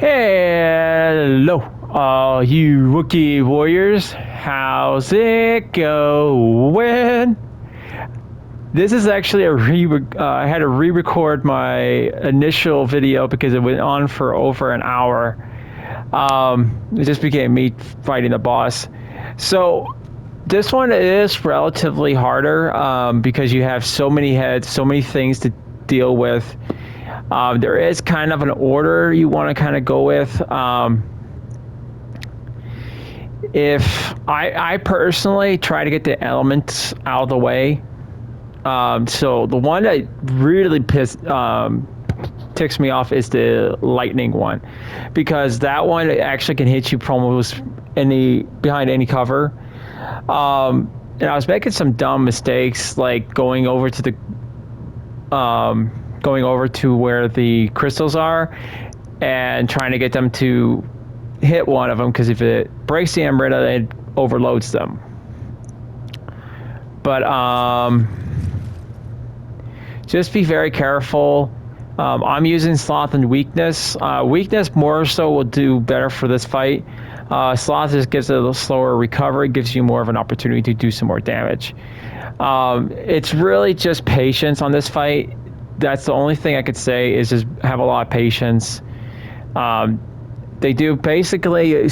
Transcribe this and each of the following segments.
Hello, all you Wookiee warriors. How's it going? This is actually I had to re-record my initial video because it went on for over an hour. It just became me fighting the boss. So this one is relatively harder because you have so many heads, so many things to deal with. There is kind of an order you want to kind of go with. If I personally try to get the elements out of the way. So the one that really ticks me off is the lightning one, because that one actually can hit you from almost behind any cover. And I was making some dumb mistakes, like going over to where the crystals are and trying to get them to hit one of them, because if it breaks the Amrita, it overloads them. But just be very careful. I'm using Sloth and Weakness. Weakness more so will do better for this fight. Sloth just gives it a little slower recovery, gives you more of an opportunity to do some more damage. It's really just patience on this fight. That's the only thing I could say, is just have a lot of patience. They do basically a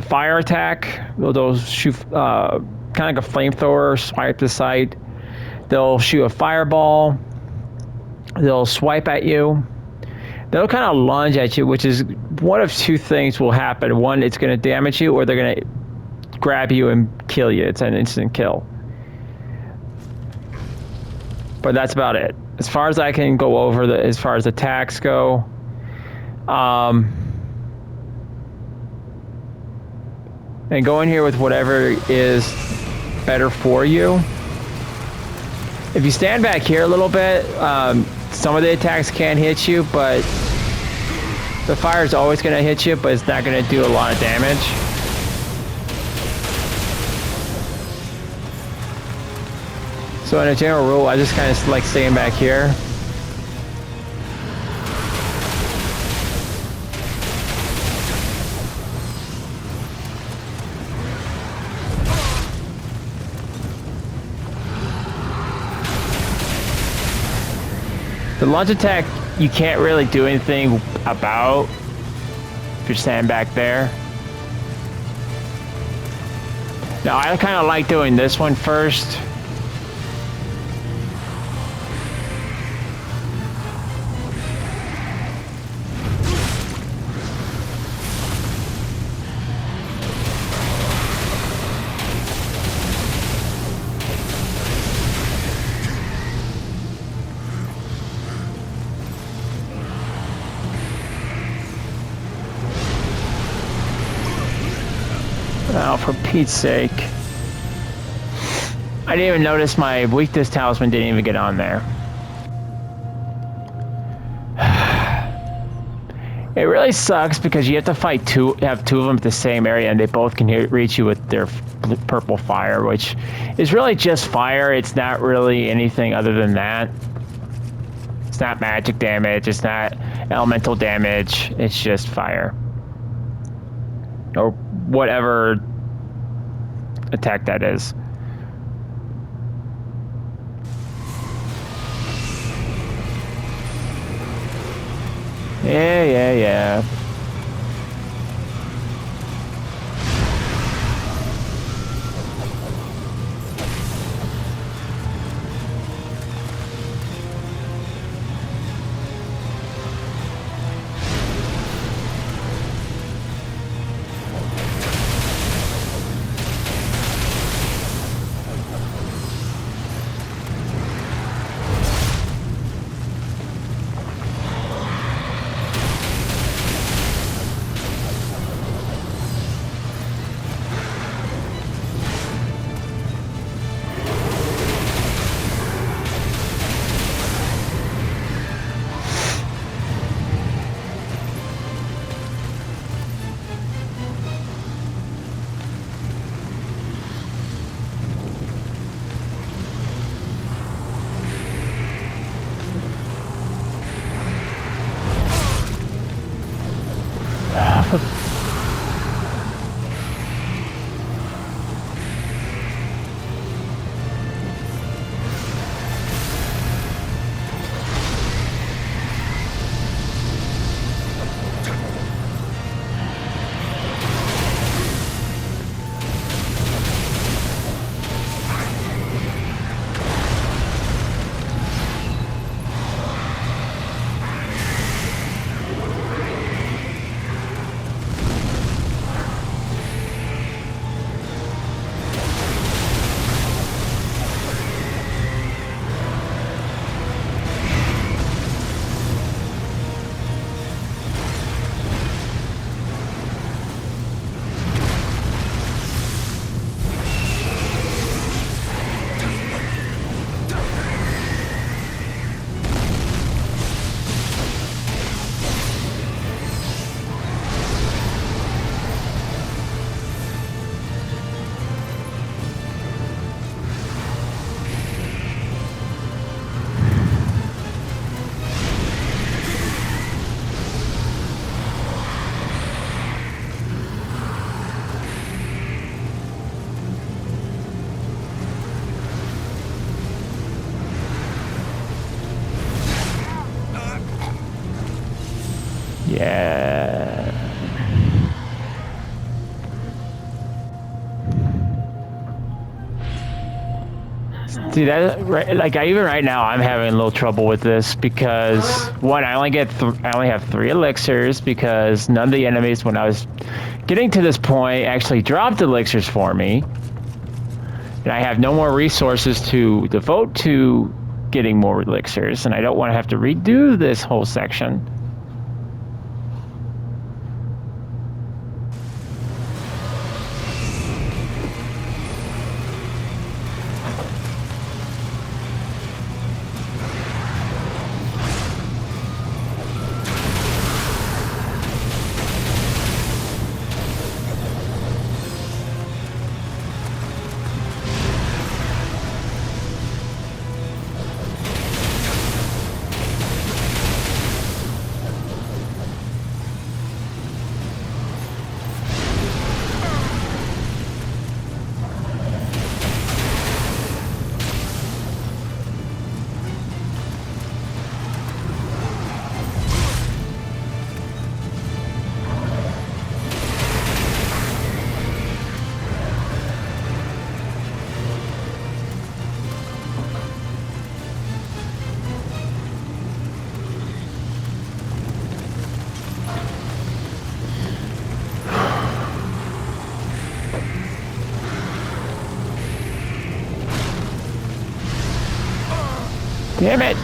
fire attack. They'll shoot kind of like a flamethrower, swipe the side. They'll shoot a fireball. They'll swipe at you. They'll kind of lunge at you, which is one of two things will happen. One, it's going to damage you, or they're going to grab you and kill you. It's an instant kill. But that's about it. As far as I can go over, as far as attacks go, and go in here with whatever is better for you. If you stand back here a little bit, some of the attacks can hit you, but the fire is always going to hit you, but it's not going to do a lot of damage. So in a general rule, I just kind of like staying back here. The lunge attack, you can't really do anything about if you're standing back there. Now, I kind of like doing this one first. Oh, for Pete's sake. I didn't even notice my weakness talisman didn't even get on there. It really sucks because you have to have two of them at the same area, and they both can reach you with their purple fire, which is really just fire. It's not really anything other than that. It's not magic damage, it's not elemental damage, it's just fire. Or whatever attack that is. Yeah. Yeah. See that? Right, like even right now, I'm having a little trouble with this because one, I only have 3 elixirs because none of the enemies when I was getting to this point actually dropped elixirs for me, and I have no more resources to devote to getting more elixirs, and I don't want to have to redo this whole section. Damn it!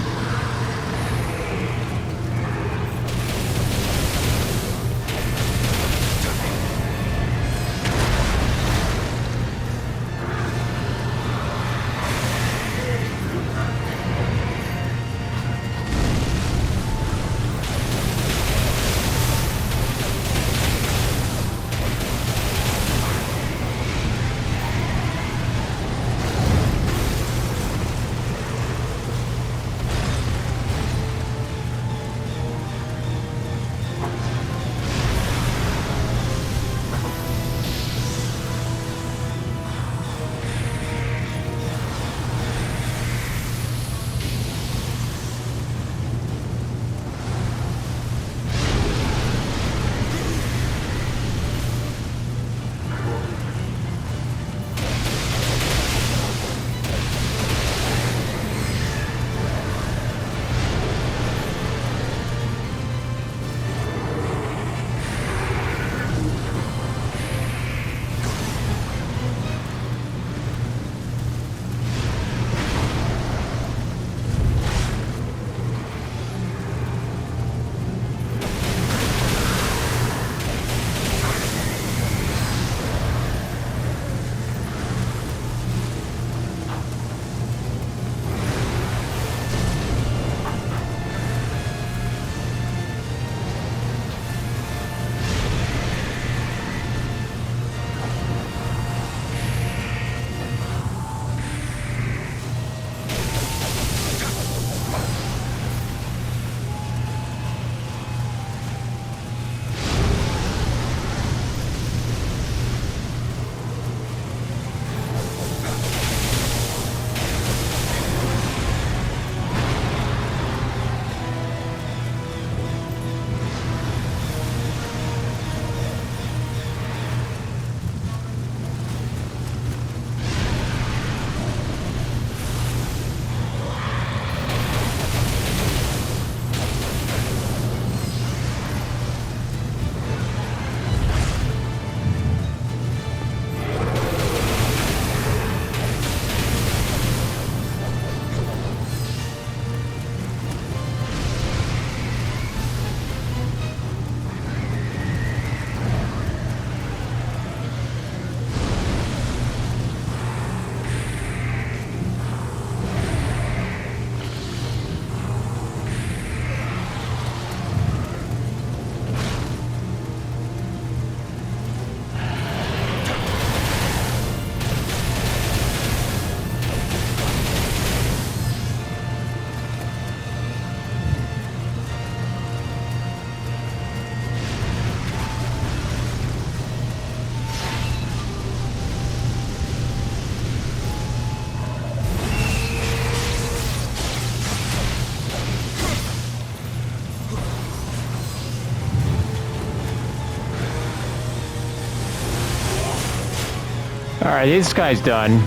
Alright, this guy's done.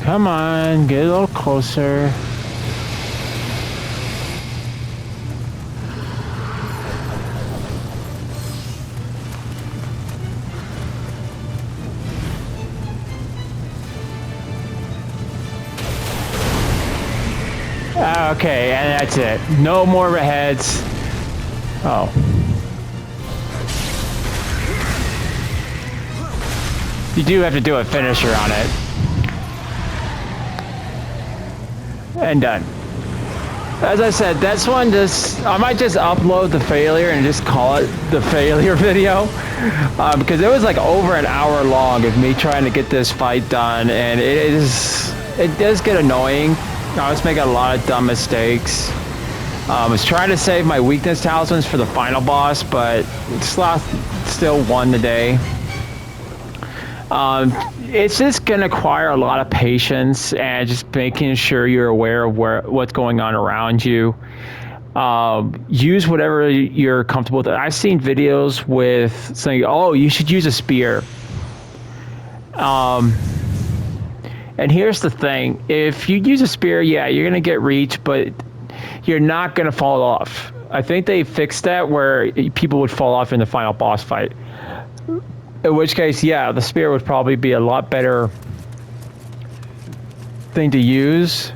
Come on, get a little closer. Okay, and that's it. No more heads. Oh. You do have to do a finisher on it. And done. As I said, this one I might just upload the failure and just call it the failure video. Because it was like over an hour long of me trying to get this fight done, and it does get annoying. I was making a lot of dumb mistakes. I was trying to save my weakness talismans for the final boss, but Sloth still won the day. It's just going to require a lot of patience and just making sure you're aware of what's going on around you. Use whatever you're comfortable with. I've seen videos with saying, oh, you should use a spear. And here's the thing. If you use a spear, yeah, you're going to get reach, but you're not going to fall off. I think they fixed that where people would fall off in the final boss fight. In which case, yeah, the spear would probably be a lot better thing to use.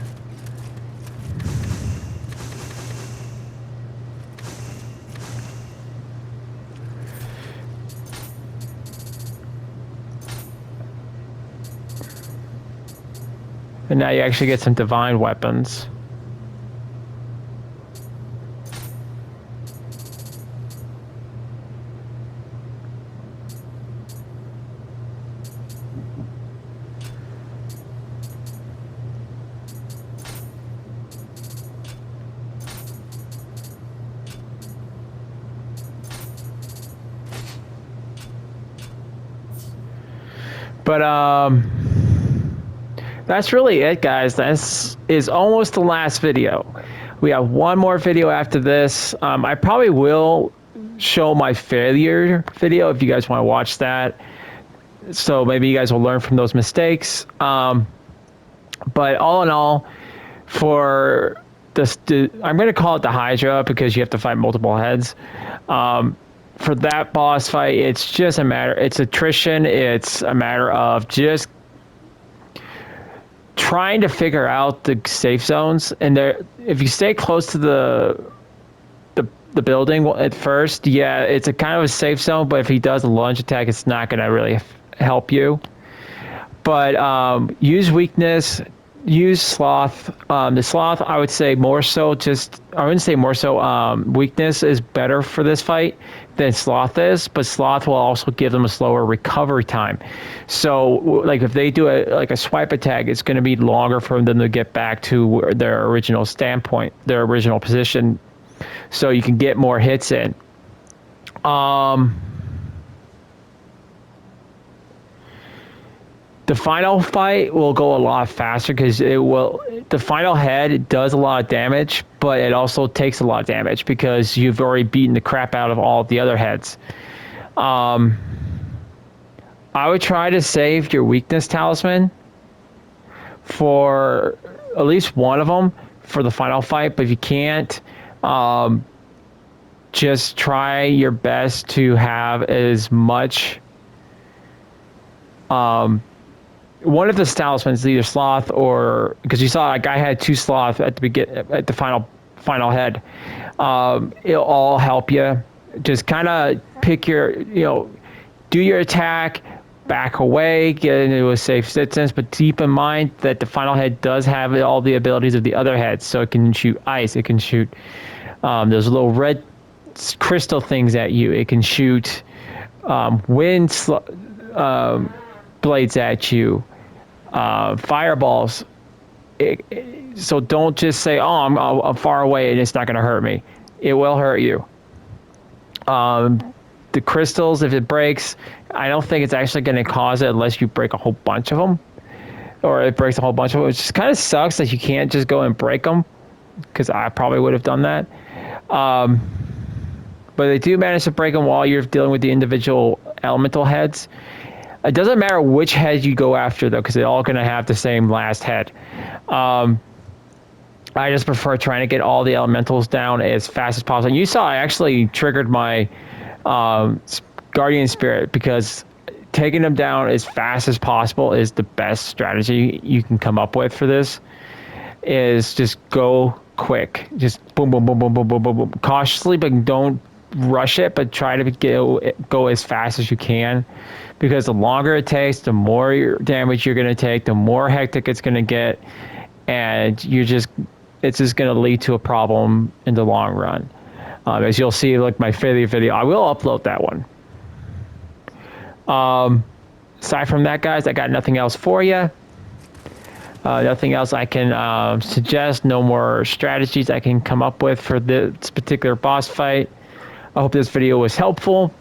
And now you actually get some divine weapons. But that's really it, guys. This is almost the last video. We have one more video after this. I probably will show my failure video if you guys want to watch that. So maybe you guys will learn from those mistakes. But all in all, for this, I'm going to call it the Hydra because you have to fight multiple heads. For that boss fight, it's just a matter, it's attrition. It's a matter of just trying to figure out the safe zones. And there, if you stay close to the building at first, yeah, it's a kind of a safe zone, but if he does a lunge attack, it's not going to really help you. But use weakness, use sloth. The sloth, I would say more so I wouldn't say more so, weakness is better for this fight than sloth is, but sloth will also give them a slower recovery time. So like if they do a swipe attack, it's going to be longer for them to get back to their original standpoint, their original position, so you can get more hits in. The final fight will go a lot faster because the final head does a lot of damage, but it also takes a lot of damage because you've already beaten the crap out of all of the other heads. I would try to save your weakness talisman for at least one of them for the final fight, but if you can't, just try your best to have as much one of the talismans, either sloth or, because you saw like I had 2 sloth at the final head. It'll all help you. Just kind of pick your, do your attack, back away, get into a safe distance, but keep in mind that the final head does have all the abilities of the other heads. So it can shoot ice, it can shoot those little red crystal things at you, it can shoot wind blades at you, fireballs. So don't just say, oh, I'm far away and it's not going to hurt me. It will hurt you. The crystals, if it breaks, I don't think it's actually going to cause it unless you break a whole bunch of them, or it breaks a whole bunch of them, which just kind of sucks that you can't just go and break them, because I probably would have done that. but they do manage to break them while you're dealing with the individual elemental heads. It doesn't matter which head you go after, though, because they're all going to have the same last head. I just prefer trying to get all the elementals down as fast as possible. And you saw I actually triggered my Guardian Spirit, because taking them down as fast as possible is the best strategy you can come up with for this. Is just go quick. Just boom, boom, boom, boom, boom, boom, boom, boom. Cautiously, but don't rush it, but try to go as fast as you can. Because the longer it takes, the more damage you're going to take, the more hectic it's going to get. And it's just going to lead to a problem in the long run. As you'll see, like my failure video, I will upload that one. Aside from that, guys, I got nothing else for you. Nothing else I can suggest. No more strategies I can come up with for this particular boss fight. I hope this video was helpful.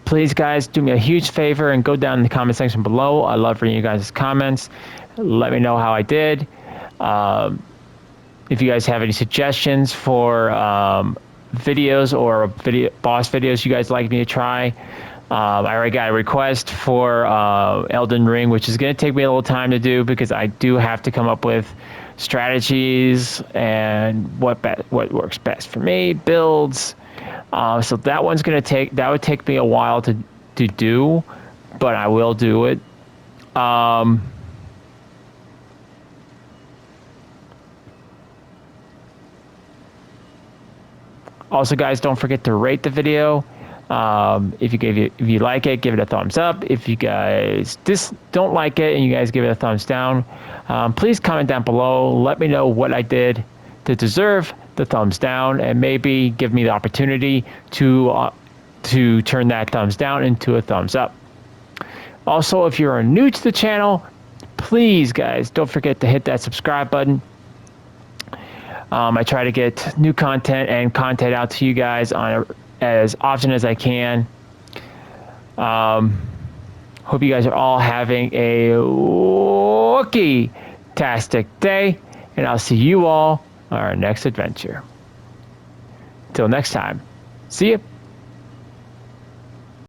Please, guys, do me a huge favor and go down in the comment section below. I love reading you guys' comments. Let me know how I did. If you guys have any suggestions for videos or boss videos you guys like me to try. I already got a request for Elden Ring, which is going to take me a little time to do, because I do have to come up with strategies and what works best for me, builds. So that would take me a while to do, but I will do it. Also, guys, don't forget to rate the video. If you like it, give it a thumbs up. If you guys don't like it and you guys give it a thumbs down, please comment down below. Let me know what I did to deserve the thumbs down, and maybe give me the opportunity to turn that thumbs down into a thumbs up. Also, if you're new to the channel, please, guys, don't forget to hit that subscribe button. I try to get new content out to you guys as often as I can. Hope you guys are all having a Wookie-tastic day, and I'll see you all on our next adventure. Till next time, see ya.